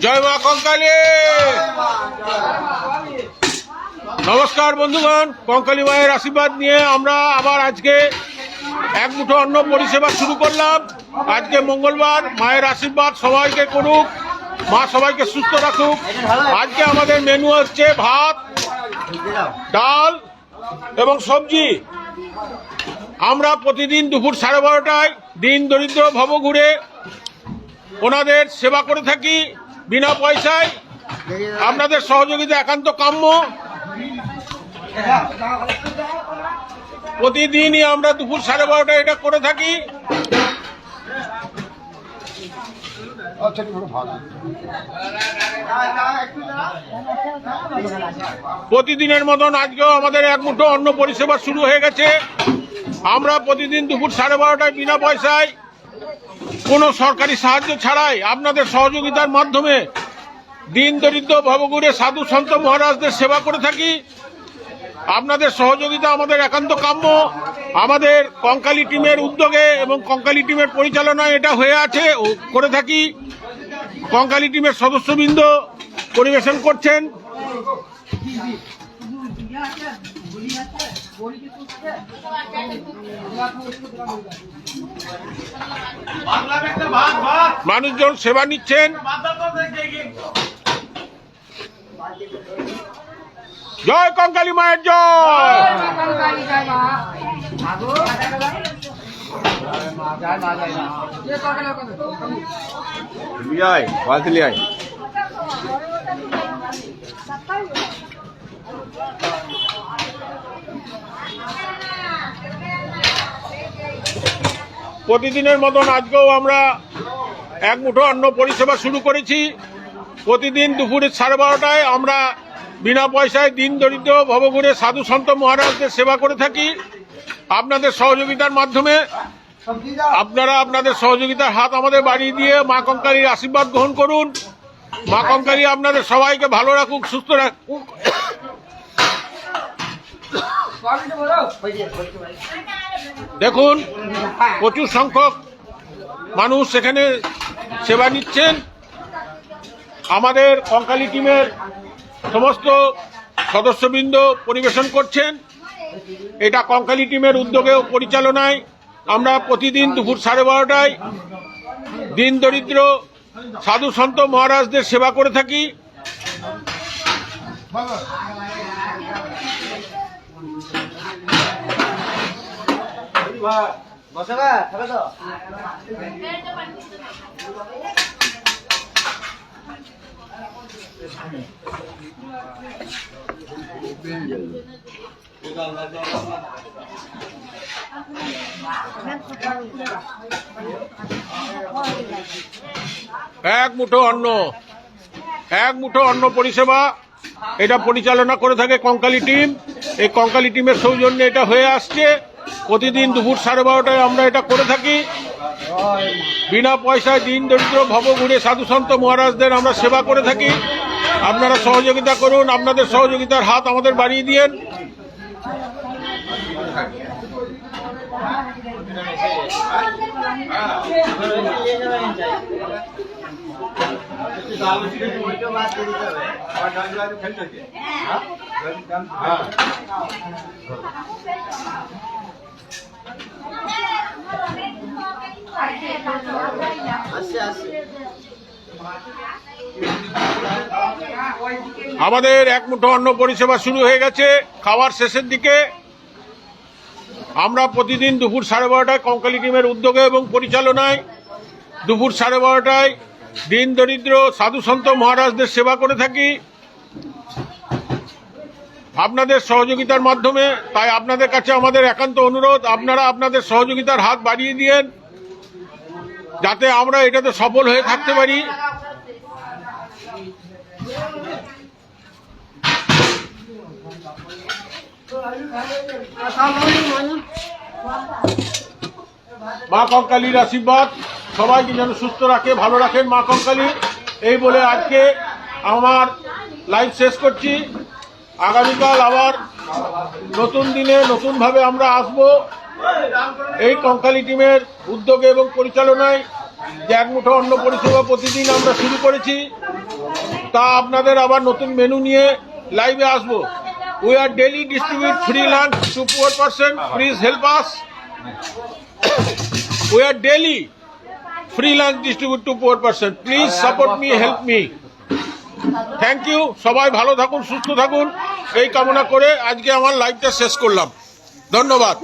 জয় মা কঙ্কালী। নমস্কার বন্ধুগণ, কঙ্কালী মায়ের আশীর্বাদ নিয়ে আমরা আবার আজকে এক মুঠো অন্ন পরিষেবা শুরু করলাম। আজকে মঙ্গলবার, মায়ের আশীর্বাদ সবাইকে করুক, মা সবাইকে সুস্থ রাখুক। আজকে আমাদের মেনু হচ্ছে ভাত, ডাল এবং সবজি। আমরা প্রতিদিন দুপুর 12:30টায় দিন দরিদ্র ভবঘুরে ওনাদের সেবা করে থাকি বিনা পয়সায়। আপনাদের সহযোগিতা একান্ত কাম্য। প্রতিদিনই আমরা দুপুর 12:30টায় এটা করে থাকি। প্রতিদিনের মতন আজকেও আমাদের এক মুঠো অন্ন পরিষেবা শুরু হয়ে গেছে। আমরা প্রতিদিন দুপুর 12:30টায় বিনা পয়সায়, কোনো সরকারি সাহায্য ছাড়াই, আপনাদের সহযোগিতার মাধ্যমে দিন দরিদ্র ভবঘুরে সাধু সন্ত মহারাজদের সেবা করে থাকি। আপনাদের সহযোগিতা আমাদের একান্ত কাম্য। আমাদের কঙ্কালী টিমের উদ্যোগে এবং কঙ্কালী টিমের পরিচালনায় এটা হয়ে আছে ও করে থাকি। কঙ্কালী টিমের সদস্যবৃন্দ পরিবেশন করছেন। মানুষজন সেবা নিচ্ছেন। জয় কঙ্কালী মায়ের জয়। প্রতিদিনের মতন আজকেও আমরা এক মুঠো অন্ন পরিষেবা শুরু করেছি। প্রতিদিন দুপুরে 12:30টায় আমরা বিনা পয়সায় দিন দরিদ্র ভবঘুরে সাধু সন্ত মহারাজদের সেবা করে থাকি। আপনাদের সহযোগিতার মাধ্যমে আপনারা আপনাদের সহযোগিতার হাত আমাদের বাড়িয়ে দিয়ে মা কঙ্কালীর আশীর্বাদ গ্রহণ করুন। মা কঙ্কালী আপনাদের সবাইকে ভালো রাখুক, সুস্থ রাখুক। দেখুন, প্রচুর সংখ্যক মানুষ সেখানে সেবা নিচ্ছেন। আমাদের কঙ্কালী টিমের সমস্ত সদস্যবৃন্দ পরিবেশন করছেন। এটা কঙ্কালী টিমের উদ্যোগে ও পরিচালনায় আমরা প্রতিদিন দুপুর 12:30টায় দিন দরিদ্র সাধু সন্ত মহারাজদের সেবা করে থাকি। এক মুঠো অন্ন পরিষেবা এটা পরিচালনা করে থাকে কঙ্কালী টিম। এই কঙ্কালী টিমের সৌজন্যে এটা হয়ে আসছে। প্রতিদিন দুপুর 12:30টায় আমরা এটা করে থাকি। বিনা পয়সায় দিন দরিদ্র ভবঘুরে সাধু সন্ত মহারাজদের আমরা সেবা করে থাকি। আপনারা সহযোগিতা করুন, আপনাদের সহযোগিতার হাত আমাদের বাড়িয়ে দিয়েন। আমাদের এক মুঠো অন্ন পরিষেবা শুরু হয়ে গেছে। খাওয়ার শেষের দিকে আমরা প্রতিদিন দুপুর 12:30টায় কঙ্কালী টিমের উদ্যোগে এবং পরিচালনায় দুপুর 12:30টায় দিন দরিদ্র সাধু সন্ত মহারাজদের সেবা করে থাকি আপনাদের সহযোগিতার মাধ্যমে। তাই আপনাদের কাছে আমাদের একান্ত অনুরোধ, আপনারা আপনাদের সহযোগিতার হাত বাড়িয়ে দিয়েন যাতে আমরা এটাতে সফল হয়ে থাকতে পারি। মা কঙ্কালীর আশীর্বাদ সবাইকে যেন সুস্থ রাখে, ভালো রাখেন মা কঙ্কালী। এই বলে আজকে আমার লাইভ শেষ করছি। আগামীকাল আবার নতুন দিনে নতুনভাবে আমরা আসব। এই কঙ্কালী টিমের উদ্যোগে এবং পরিচালনায় যে এক মুঠো অন্ন পরিষেবা প্রতিদিন আমরা শুরু করেছি, তা আপনাদের আবার নতুন মেনু নিয়ে লাইভে আসবো। We are daily distribute free lunch to poor person, please help us. We are daily free lunch distribute to poor person, please support me, help me. Thank you. সবাই ভালো থাকুন, সুস্থ থাকুন, এই কামনা করে আজকে আমার লাইভটা শেষ করলাম। ধন্যবাদ।